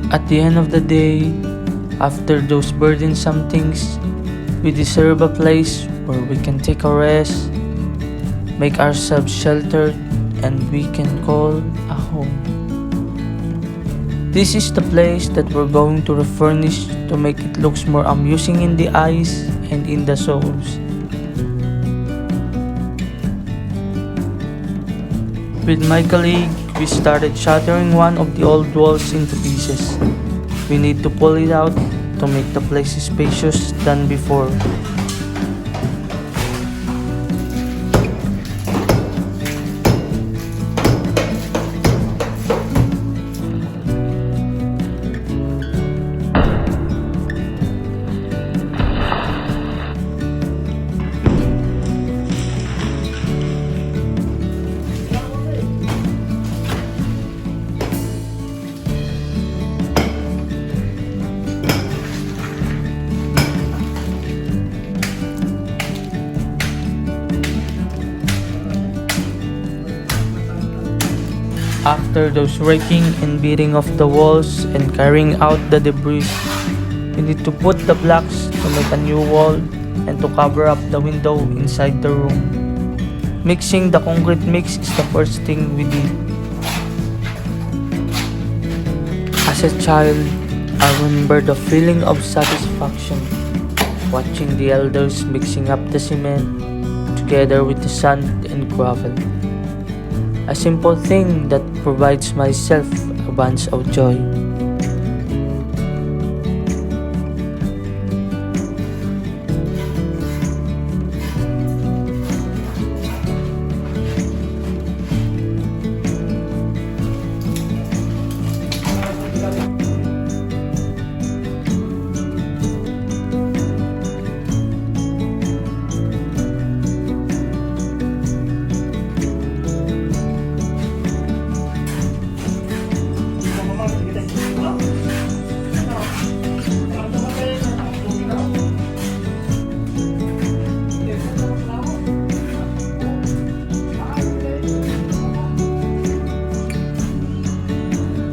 At the end of the day, after those burdensome things, we deserve a place where we can take a rest, make ourselves sheltered, and we can call a home. This is the place that we're going to refurnish to make it looks more amusing in the eyes and in the souls. With my colleague, we started shattering one of the old walls into pieces. We need to pull it out to make the place spacious than before. After those raking and beating of the walls and carrying out the debris, we need to put the blocks to make a new wall and to cover up the window inside the room. Mixing the concrete mix is the first thing we did. As a child, I remember the feeling of satisfaction watching the elders mixing up the cement together with the sand and gravel. A simple thing that provides myself a bunch of joy.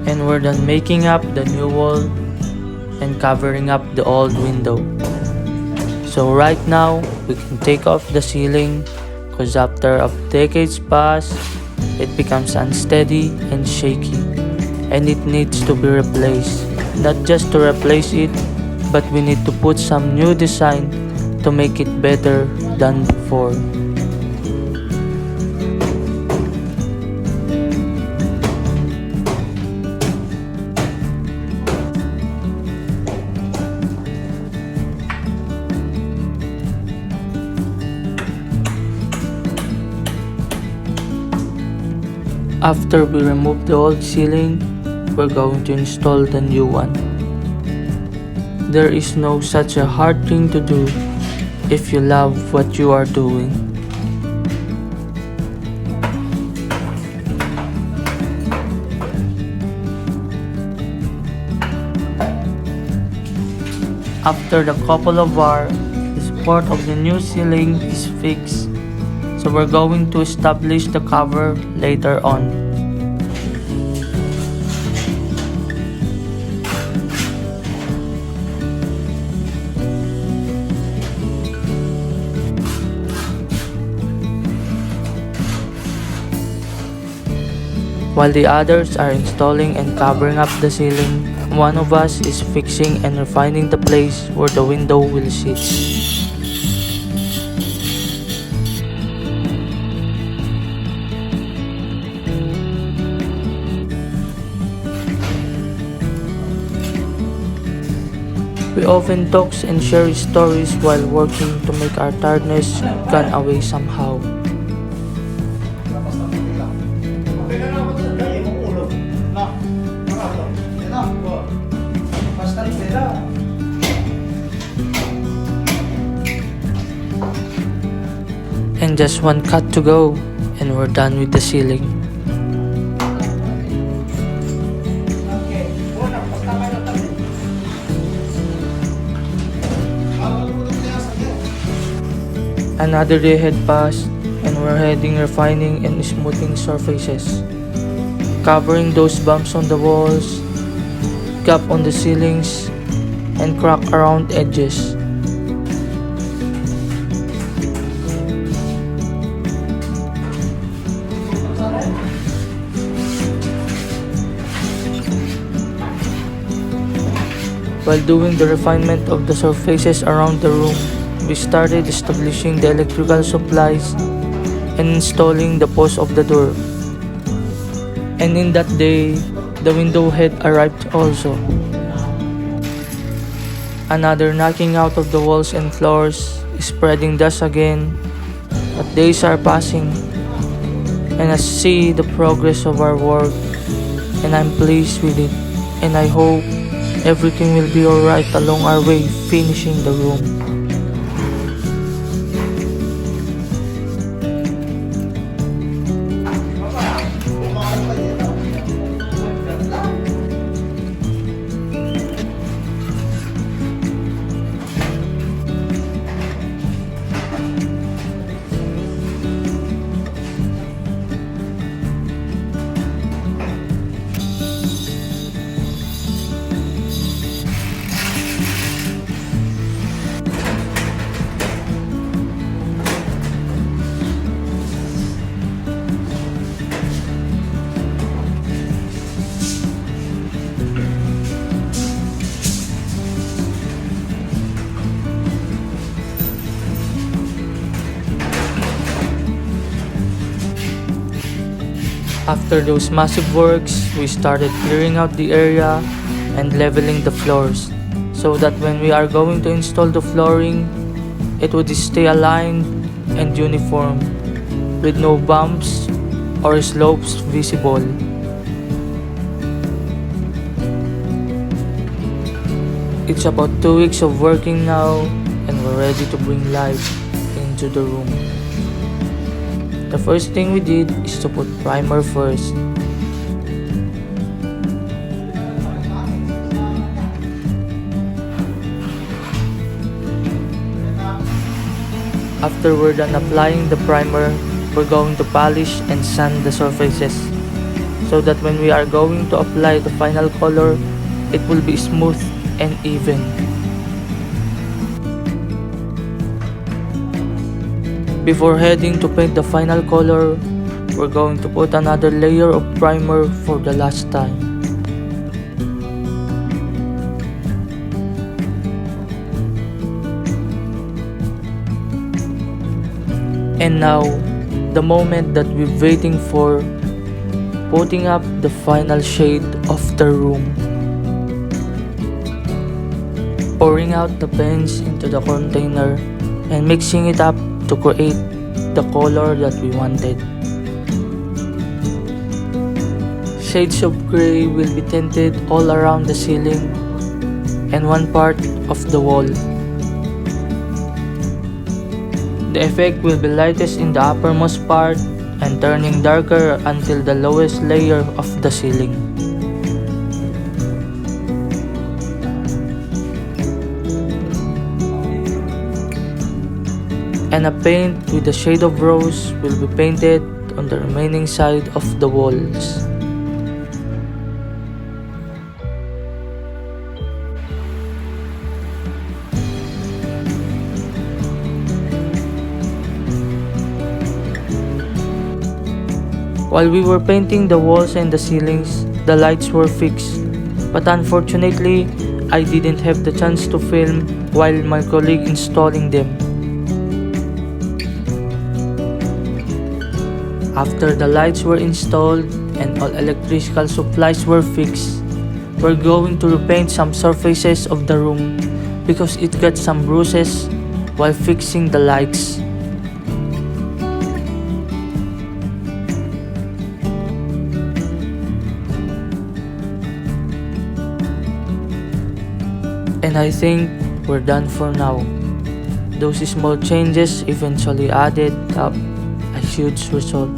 And we're done making up the new wall and covering up the old window. So right now, we can take off the ceiling because after a decades pass, it becomes unsteady and shaky and it needs to be replaced. Not just to replace it, but we need to put some new design to make it better than before. After we remove the old ceiling, we're going to install the new one. There is no such a hard thing to do if you love what you are doing. After the couple of hours, the support of the new ceiling is fixed. So we're going to establish the cover later on. While the others are installing and covering up the ceiling, one of us is fixing and refining the place where the window will sit. We often talk and share stories while working to make our tiredness gone away somehow. And just one cut to go and we're done with the ceiling. Another day had passed and we're heading refining and smoothing surfaces, covering those bumps on the walls, gap on the ceilings and crack around edges. While doing the refinement of the surfaces around the room, we started establishing the electrical supplies and installing the post of the door. And in that day, the window had arrived also. Another knocking out of the walls and floors, spreading dust again. But days are passing, and I see the progress of our work, and I'm pleased with it, and I hope everything will be alright along our way finishing the room. After those massive works, we started clearing out the area and leveling the floors so that when we are going to install the flooring, it would stay aligned and uniform with no bumps or slopes visible. It's about 2 weeks of working now, and we're ready to bring life into the room. The first thing we did is to put primer first. After we're done applying the primer, we're going to polish and sand the surfaces so that when we are going to apply the final color, it will be smooth and even. Before heading to paint the final color, we're going to put another layer of primer for the last time. And now, the moment that we're waiting for, putting up the final shade of the room. Pouring out the paints into the container and mixing it up to create the color that we wanted. Shades of gray will be tinted all around the ceiling and one part of the wall. The effect will be lightest in the uppermost part and turning darker until the lowest layer of the ceiling. And a paint with the shade of rose will be painted on the remaining side of the walls. While we were painting the walls and the ceilings, the lights were fixed, but unfortunately, I didn't have the chance to film while my colleague installing them. After the lights were installed and all electrical supplies were fixed, we're going to repaint some surfaces of the room because it got some bruises while fixing the lights. And I think we're done for now. Those small changes eventually added up a huge result.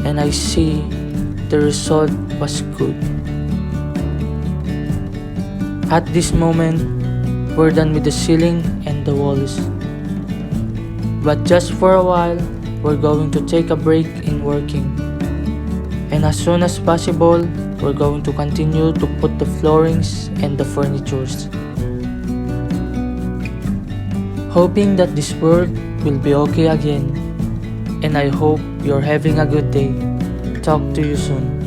And I see the result was good. At this moment, we're done with the ceiling and the walls. But just for a while, we're going to take a break in working. And as soon as possible, we're going to continue to put the floorings and the furnitures. Hoping that this world will be okay again, and I hope you're having a good day. Talk to you soon.